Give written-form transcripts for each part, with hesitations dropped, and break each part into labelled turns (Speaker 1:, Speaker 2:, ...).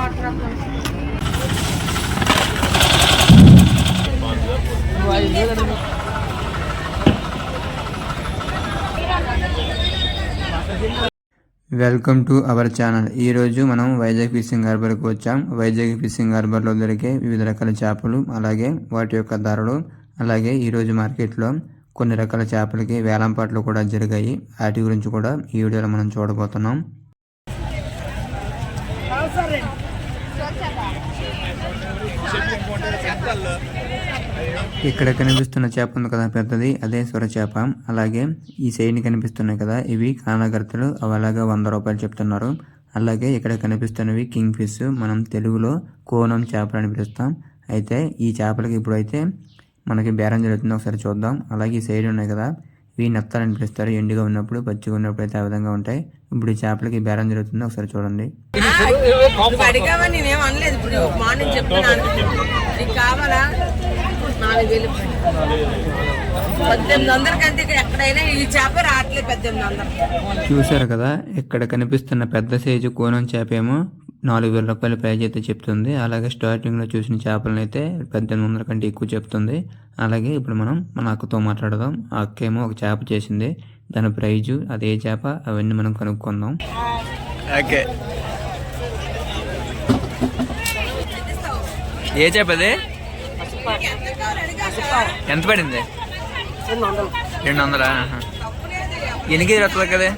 Speaker 1: Welcome to our channel. ఈరోజు మనం Vizag fishing హార్బర్కి వచ్చాం. వైజాగ్ ఫిషింగ్ హార్బర్లో దొరికే వివిధ రకాల చేపలు, అలాగే వాటి యొక్క ధరలు, అలాగే ఈరోజు మార్కెట్లో కొన్ని రకాల చేపలకి వేలంపాట్లు కూడా జరిగాయి. వాటి గురించి కూడా ఈ వీడియోలో మనం చూడబోతున్నాం. ఇక్కడ కనిపిస్తున్న చేప ఉంది కదా పెద్దది, అదే సొర చేప. అలాగే ఈ సైడ్ కనిపిస్తున్నాయి కదా, ఇవి కానగర్తలు. అవి అలాగే 100 రూపాయలు చెప్తున్నారు. అలాగే ఇక్కడ కనిపిస్తున్నవి కింగ్ ఫిష్, మనం తెలుగులో కోనం చేపలు అని పిలుస్తాం. అయితే ఈ చేపలకి ఇప్పుడైతే మనకి బేరం జరుగుతుంది, ఒకసారి చూద్దాం. అలాగే ఈ సైడ్ ఉన్నాయి కదా, ఇవి నత్తలు అని పిలుస్తారు. ఎండుగా ఉన్నప్పుడు, పచ్చిగా ఉన్నప్పుడు అయితే ఆ విధంగా ఉంటాయి. ఇప్పుడు ఈ చేపలకి బేరం జరుగుతుంది, ఒకసారి చూడండి. చూసారు కదా, ఇక్కడ కనిపిస్తున్న పెద్ద సైజు కోనం చేప ఏమో 4000 రూపాయల ప్రైజ్ అయితే చెప్తుంది. అలాగే స్టార్టింగ్ లో చూసిన చేపలను అయితే 1800 కంటే ఎక్కువ చెప్తుంది. అలాగే ఇప్పుడు మనం మన అక్కతో మాట్లాడదాం. ఆ అక్క ఏమో ఒక చేప చేసింది, దాని ప్రైజు, అదే చేప, అవన్నీ మనం కనుక్కుందాం. ఏ చేప అది? ఎంత పడింది? 200. ఎన్ని కేజీ వస్తుంది కదా?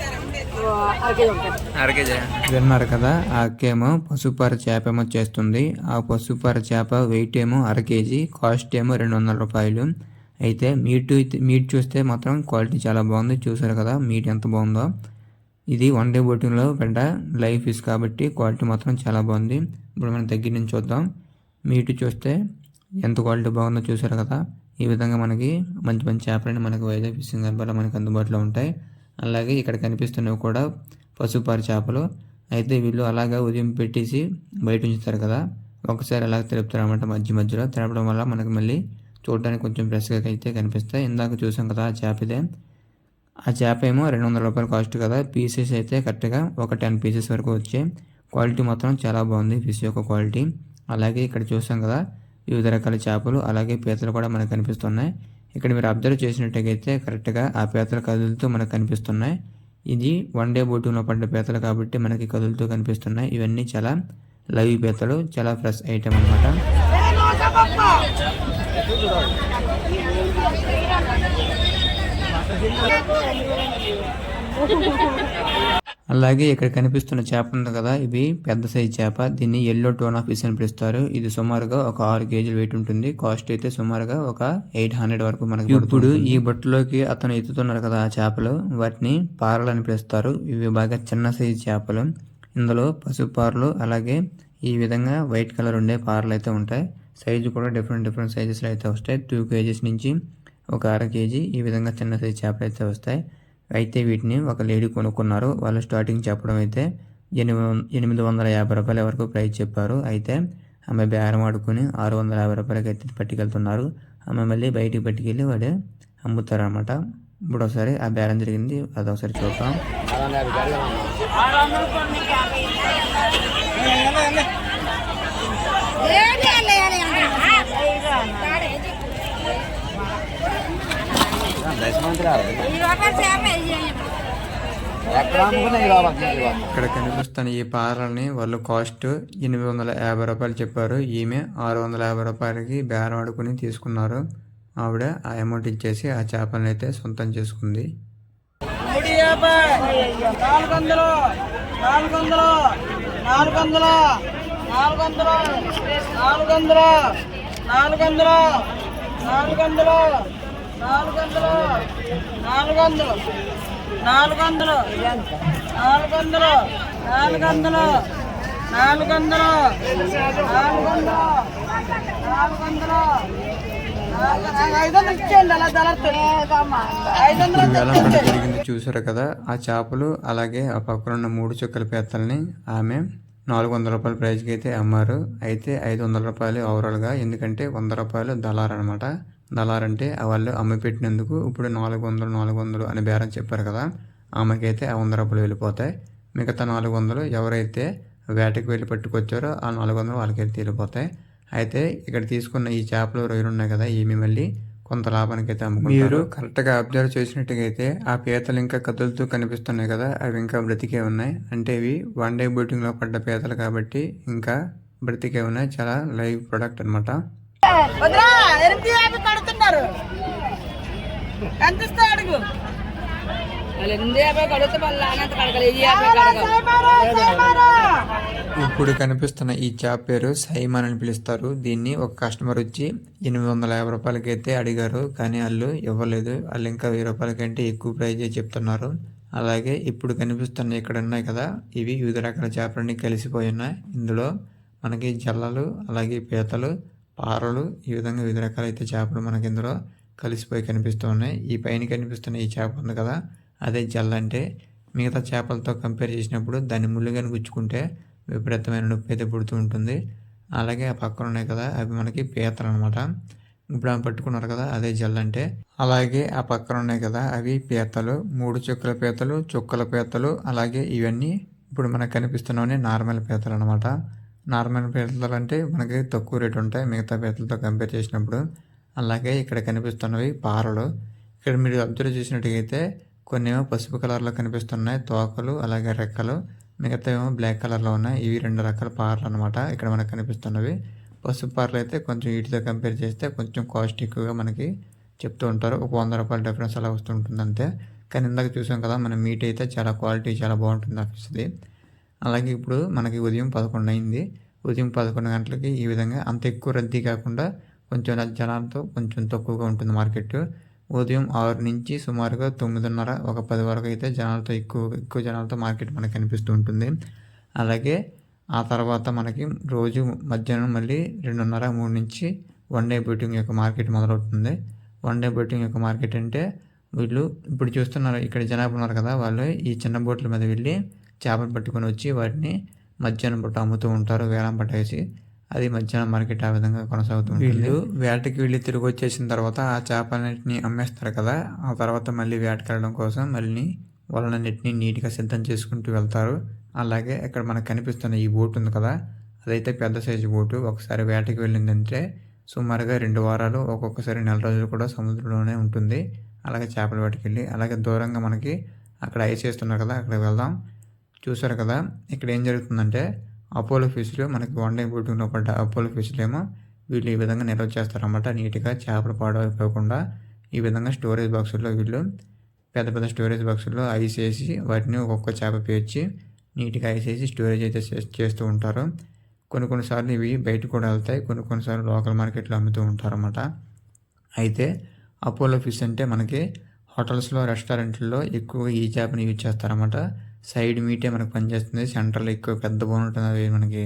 Speaker 1: అరకేజీ. విన్నారు కదా, ఆ అక్కేమో పసుపార చేప ఏమో చేస్తుంది. ఆ పసుపార చేప వెయిట్ ఏమో 1/2 కేజీ, కాస్ట్ ఏమో 200 రూపాయలు. అయితే మీట్ చూస్తే మాత్రం క్వాలిటీ చాలా బాగుంది. చూసారు కదా మీట్ ఎంత బాగుందో. ఇది 1 డే బోటింగ్లో పడ్డ లైవ్ ఫిష్ కాబట్టి క్వాలిటీ మాత్రం చాలా బాగుంది. ఇప్పుడు మనం దగ్గర నుంచి చూద్దాం. మీట్ చూస్తే ఎంత క్వాలిటీ బాగుందో చూసారు కదా. ఈ విధంగా మనకి మంచి మంచి చేపలని మనకి వైజాగ్ ఫిషింగ్ హార్బర్లో మనకి అందుబాటులో ఉంటాయి. అలాగే ఇక్కడ కనిపిస్తున్నవి కూడా పసుపార చేపలు. అయితే వీళ్ళు అలాగా ఉదయం పెట్టేసి బయట ఉంచుతారు కదా, ఒకసారి అలాగ తిరుపుతారు అన్నమాట. మధ్యలో తిరపడం వల్ల మనకి మళ్ళీ చూడడానికి కొంచెం ఫ్రెష్గా అయితే కనిపిస్తాయి. ఇందాక చూసాం కదా ఆ చేప ఇదే. ఆ చేప ఏమో 200 రూపాయలు కాస్ట్ కదా. పీసెస్ అయితే కరెక్ట్గా ఒక 10 పీసెస్ వరకు వచ్చాయి. క్వాలిటీ మాత్రం చాలా బాగుంది ఫిష్ యొక్క క్వాలిటీ. అలాగే ఇక్కడ చూసాం కదా వివిధ రకాల చేపలు, అలాగే పీతలు కూడా మనకు కనిపిస్తున్నాయి. ఇక్కడ మీరు అబ్జర్వ్ చేసినట్టయితే కరెక్ట్గా ఆ పీతలు కదులుతూ మనకు కనిపిస్తున్నాయి. ఇది 1 డే బోటింగ్లో పడ్డ పీతలు కాబట్టి మనకి కదులుతూ కనిపిస్తున్నాయి. ఇవన్నీ చాలా లైవ్ పీతలు, చాలా ఫ్రెష్ ఐటమ్ అనమాట. అలాగే ఇక్కడ కనిపిస్తున్న చేప ఉంది కదా, ఇవి పెద్ద సైజ్ చేప. దీన్ని ఎల్లో టోన్ ఆఫ్ ఫిష్ అని పిలుస్తారు. ఇది సుమారుగా ఒక 6 కేజీలు వెయిట్ ఉంటుంది. కాస్ట్ అయితే సుమారుగా ఒక 800 వరకు మనకి. ఇప్పుడు ఈ బొట్టులోకి అతను ఎత్తుతున్నారు కదా ఆ చేపలు, వాటిని పారలు అని పిలుస్తారు. ఇవి బాగా చిన్న సైజ్ చేపలు. ఇందులో పసుపు పారలు, అలాగే ఈ విధంగా వైట్ కలర్ ఉండే పారలు అయితే ఉంటాయి. సైజు కూడా డిఫరెంట్ సైజెస్లో అయితే వస్తాయి. 2 కేజీస్ నుంచి ఒక 1/2 కేజీ ఈ విధంగా చిన్న సైజ్ చేపలు అయితే వస్తాయి. అయితే వీటిని ఒక లేడీ కొనుక్కున్నారు. వాళ్ళు స్టార్టింగ్ చెప్పడం అయితే 850 రూపాయల వరకు ప్రైస్ చెప్పారు. అయితే ఆమె బేరం ఆడుకుని 650 రూపాయలకి అయితే పట్టుకెళ్తున్నారు. ఆమె మళ్ళీ బయటికి పట్టుకెళ్ళి వాడే అమ్ముతారు అనమాట. ఇప్పుడు ఒకసారి ఆ బేరం జరిగింది, అదొకసారి చూద్దాం. ఇక్కడ కనిపిస్తున్న ఈ పారల్ని వాళ్ళు కాస్ట్ 850 రూపాయలు చెప్పారు. ఈమె 650 రూపాయలకి బేరం ఆడుకుని తీసుకున్నారు. ఆవిడ ఆ అమౌంట్ ఇచ్చేసి ఆ చేపలను అయితే సొంతం చేసుకుంది. 500 జరిగింది చూసారు కదా ఆ చేపలు. అలాగే ఆ పక్కన ఉన్న 3 చుక్కల పీతల్ని ఆమె 400 రూపాయల ప్రైజ్కి అయితే అమ్మారు. అయితే 500 రూపాయలు ఓవరాల్గా, ఎందుకంటే 100 రూపాయలు దళార్ అనమాట. దళార్ అంటే వాళ్ళు అమ్మి పెట్టినందుకు ఇప్పుడు 400 అని బేరం చెప్పారు కదా, ఆమెకైతే ఆ 100 రూపాయలు వెళ్ళిపోతాయి. మిగతా 400 ఎవరైతే వేటకి వెళ్ళి పట్టుకొచ్చారో ఆ 400 వాళ్ళకి తీరిపోతాయి. అయితే ఇక్కడ తీసుకున్న ఈ చేపలు రొయ్యలు ఉన్నాయి కదా, ఇవి మళ్ళీ కొంత లాభానికి అయితే అమ్ముకుంటారు. మీరు కరెక్ట్గా అబ్జర్వ్ చేసినట్టుగా అయితే ఆ పీతలు ఇంకా కదులుతూ కనిపిస్తున్నాయి కదా, అవి ఇంకా బ్రతికే ఉన్నాయి. అంటే ఇవి వన్ డే బోటింగ్లో పడ్డ పీతలు కాబట్టి ఇంకా బ్రతికే ఉన్నాయి. చాలా లైవ్ ప్రొడక్ట్ అనమాట. ఇప్పుడు కనిపిస్తున్న ఈ చేప పేరు సైమాన్ అని పిలుస్తారు. దీన్ని ఒక కస్టమర్ వచ్చి 850 రూపాయలకి అయితే అడిగారు, కానీ వాళ్ళు ఇవ్వలేదు. వాళ్ళు ఇంకా 1000 రూపాయల కంటే ఎక్కువ ప్రైజ్ చెప్తున్నారు. అలాగే ఇప్పుడు కనిపిస్తున్న ఇక్కడ ఉన్నాయి కదా, ఇవి వివిధ రకాల చేపలన్నీ కలిసిపోయి ఉన్నాయి. ఇందులో మనకి జల్లలు, అలాగే పీతలు, పారలు, ఈ విధంగా వివిధ రకాల అయితే చేపలు మనకి ఇందులో కలిసిపోయి కనిపిస్తూ ఉన్నాయి. ఈ పైన కనిపిస్తున్న ఈ చేప ఉంది కదా, అదే జల్ల. అంటే మిగతా చేపలతో కంపేర్ చేసినప్పుడు దాన్ని ముళ్ళుగాని గుచ్చుకుంటే విపరీతమైన నొప్పి అయితే పుడుతూ ఉంటుంది. అలాగే ఆ పక్కన ఉన్నాయి కదా, అవి మనకి పీతలు అనమాట. ఇప్పుడు ఆమె పట్టుకున్నారు కదా, అదే జల్ల అంటే. అలాగే ఆ పక్కన ఉన్నాయి కదా, అవి పీతలు, 3 చుక్కల పీతలు, చుక్కల పీతలు. అలాగే ఇవన్నీ ఇప్పుడు మనకు కనిపిస్తున్నవన్నీ నార్మల్ పీతలు అనమాట. నార్మల్ పీతలు అంటే మనకి తక్కువ రేటు ఉంటాయి మిగతా పీతలతో కంపేర్ చేసినప్పుడు. అలాగే ఇక్కడ కనిపిస్తున్నవి పారలు. ఇక్కడ మీరు అబ్జర్వ్ చేసినట్టుగా అయితే కొన్ని ఏమో పసుపు కలర్లో కనిపిస్తున్నాయి తోకలు, అలాగే రెక్కలు. మిగతా ఏమో బ్లాక్ కలర్లో ఉన్నాయి. ఇవి 2 రకాల పారలు అనమాట ఇక్కడ మనకు కనిపిస్తున్నవి. పసుపు పారలు అయితే కొంచెం వీటితో కంపేర్ చేస్తే కొంచెం కాస్ట్ ఎక్కువగా మనకి చెప్తూ ఉంటారు. ఒక 100 రూపాయల డిఫరెన్స్ అలా వస్తుంటుంది అంతే. కానీ ఇందాక చూసాం కదా, మన మీట్ అయితే చాలా క్వాలిటీ చాలా బాగుంటుంది ఆఫీస్ది. అలాగే ఇప్పుడు మనకి ఉదయం 11 అయింది. ఉదయం 11 గంటలకి ఈ విధంగా అంత ఎక్కువ రద్దీ కాకుండా కొంచెం జనాలతో కొంచెం తక్కువగా ఉంటుంది మార్కెట్. ఉదయం 6 నుంచి సుమారుగా 9:30, ఒక 10 వరకు అయితే జనాలతో ఎక్కువ జనాలతో మార్కెట్ మనకు కనిపిస్తూ ఉంటుంది. అలాగే ఆ తర్వాత మనకి రోజు మధ్యాహ్నం మళ్ళీ 2:30, 3 నుంచి వన్ డే బోటింగ్ యొక్క మార్కెట్ మొదలవుతుంది. వన్ డే బోటింగ్ యొక్క మార్కెట్ అంటే వీళ్ళు ఇప్పుడు చూస్తున్నారు ఇక్కడ జనాభా ఉన్నారు కదా, వాళ్ళు ఈ చిన్న బోట్ల మీద వెళ్ళి చేపలు పట్టుకొని వచ్చి వాటిని మధ్యాహ్నం పూట అమ్ముతూ ఉంటారు వేలం పట్టేసి. అది మధ్యాహ్నం మార్కెట్ ఆ విధంగా కొనసాగుతూ ఉంటుంది. వీళ్ళు వేటకి వెళ్ళి తిరిగి వచ్చేసిన తర్వాత ఆ చేపలన్నింటినీ అమ్మేస్తారు కదా, ఆ తర్వాత మళ్ళీ వేటకి వెళ్ళడం కోసం మళ్ళీ వాళ్ళన్నింటినీ నీట్గా సిద్ధం చేసుకుంటూ వెళ్తారు. అలాగే ఇక్కడ మనకు కనిపిస్తున్న ఈ బోట్ ఉంది కదా, అదైతే పెద్ద సైజు బోటు. ఒకసారి వేటకి వెళ్ళిందంటే సుమారుగా 2 వారాలు, ఒక్కొక్కసారి 4 రోజులు కూడా సముద్రంలోనే ఉంటుంది. అలాగే చేపల వేటకి వెళ్ళి. అలాగే దూరంగా మనకి అక్కడ ఐస్ వేస్తున్నారు కదా, అక్కడికి వెళ్దాం. చూసారు కదా ఇక్కడ ఏం జరుగుతుందంటే, అపోలో ఫిష్లు మనకి వన్ డే బోటింగ్లో పడ్డ అపోలో ఫిష్లు ఏమో వీళ్ళు ఈ విధంగా నిల్వ చేస్తారన్నమాట. నీట్గా చేపలు పాడైపోకుండా ఈ విధంగా స్టోరేజ్ బాక్సుల్లో వీళ్ళు పెద్ద పెద్ద స్టోరేజ్ బాక్సుల్లో ఐస్ వేసి వాటిని ఒక్కొక్క చేప పేర్చి నీట్గా ఐస్ వేసి స్టోరేజ్ అయితే చేస్తూ ఉంటారు. కొన్నిసార్లు ఇవి బయట కూడా వెళ్తాయి, కొన్నిసార్లు లోకల్ మార్కెట్లో అమ్ముతూ ఉంటారన్నమాట. అయితే అపోలో ఫిష్ అంటే మనకి హోటల్స్లో, రెస్టారెంట్లలో ఎక్కువగా ఈ చేపని యూజ్ చేస్తారన్నమాట. సైడ్ మీటే మనకు పనిచేస్తుంది, సెంటర్లో ఎక్కువ పెద్ద బోన్ ఉంటుంది, అవి మనకి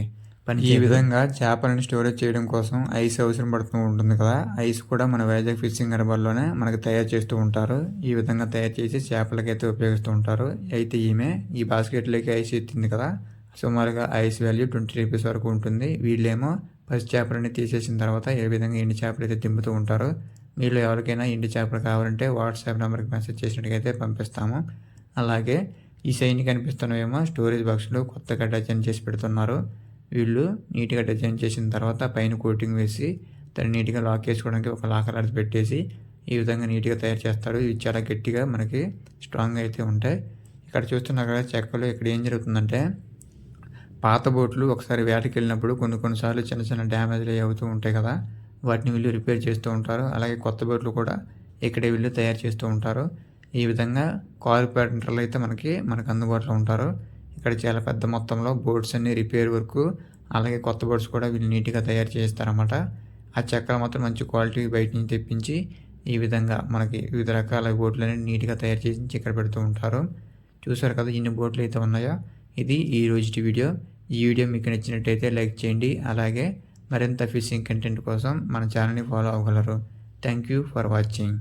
Speaker 1: పని. ఈ విధంగా చేపలను స్టోరేజ్ చేయడం కోసం ఐస్ అవసరం పడుతూ ఉంటుంది కదా, ఐస్ కూడా మన వైజాగ్ ఫిషింగ్ హార్బర్లోనే మనకు తయారు చేస్తూ ఉంటారు. ఈ విధంగా తయారు చేసి చేపలకైతే ఉపయోగిస్తూ ఉంటారు. అయితే ఈమె ఈ బాస్కెట్లోకి ఐస్ ఎత్తింది కదా, సుమారుగా ఐస్ వాల్యూ 20 రూపీస్ వరకు ఉంటుంది. వీళ్ళేమో పసి చేపలని తీసేసిన తర్వాత ఏ విధంగా ఎండి చేపలు అయితే తింపుతూ ఉంటారు. వీళ్ళు ఎవరికైనా ఎండి చేపలు కావాలంటే వాట్సాప్ నెంబర్కి మెసేజ్ చేసినట్టుగా పంపిస్తాము. అలాగే ఈ సైడ్ని కనిపిస్తున్నవేమో స్టోరేజ్ బాక్స్లో కొత్తగా డిజైన్ చేసి పెడుతున్నారు. వీళ్ళు నీట్గా డిజైన్ చేసిన తర్వాత పైన కోటింగ్ వేసి దాన్ని నీట్గా లాక్ చేసుకోవడానికి ఒక లాకర్ అది పెట్టేసి ఈ విధంగా నీట్గా తయారు చేస్తారు. ఇవి చాలా గట్టిగా మనకి స్ట్రాంగ్గా అయితే ఉంటాయి. ఇక్కడ చూస్తున్నారు కదా చెక్కలు. ఇక్కడ ఏం జరుగుతుందంటే, పాత బోట్లు ఒకసారి వేటకి వెళ్ళినప్పుడు కొన్నిసార్లు చిన్న చిన్న డ్యామేజ్లు అవుతూ ఉంటాయి కదా, వాటిని వీళ్ళు రిపేర్ చేస్తూ ఉంటారు. అలాగే కొత్త బోట్లు కూడా ఇక్కడే వీళ్ళు తయారు చేస్తూ ఉంటారు. ఈ విధంగా కార్పొరేటర్లు అయితే మనకు అందుబాటులో ఉంటారు. ఇక్కడ చాలా పెద్ద మొత్తంలో బోట్స్ అన్ని రిపేర్ వర్క్, అలాగే కొత్త బోట్స్ కూడా వీళ్ళు నీట్గా తయారు చేస్తారన్నమాట. ఆ చెక్కలు మాత్రం మంచి క్వాలిటీ బయట నుంచి తెప్పించి ఈ విధంగా మనకి వివిధ రకాల బోట్లని నీట్గా తయారు చేసి ఇక్కడ పెడుతూ ఉంటారు. చూసారు కదా ఇన్ని బోట్లు అయితే ఉన్నాయో. ఇది ఈ రోజుటి వీడియో. ఈ వీడియో మీకు నచ్చినట్టయితే లైక్ చేయండి. అలాగే మరింత ఫిషింగ్ కంటెంట్ కోసం మన ఛానల్ని ఫాలో అవ్వగలరు. Thank you for watching.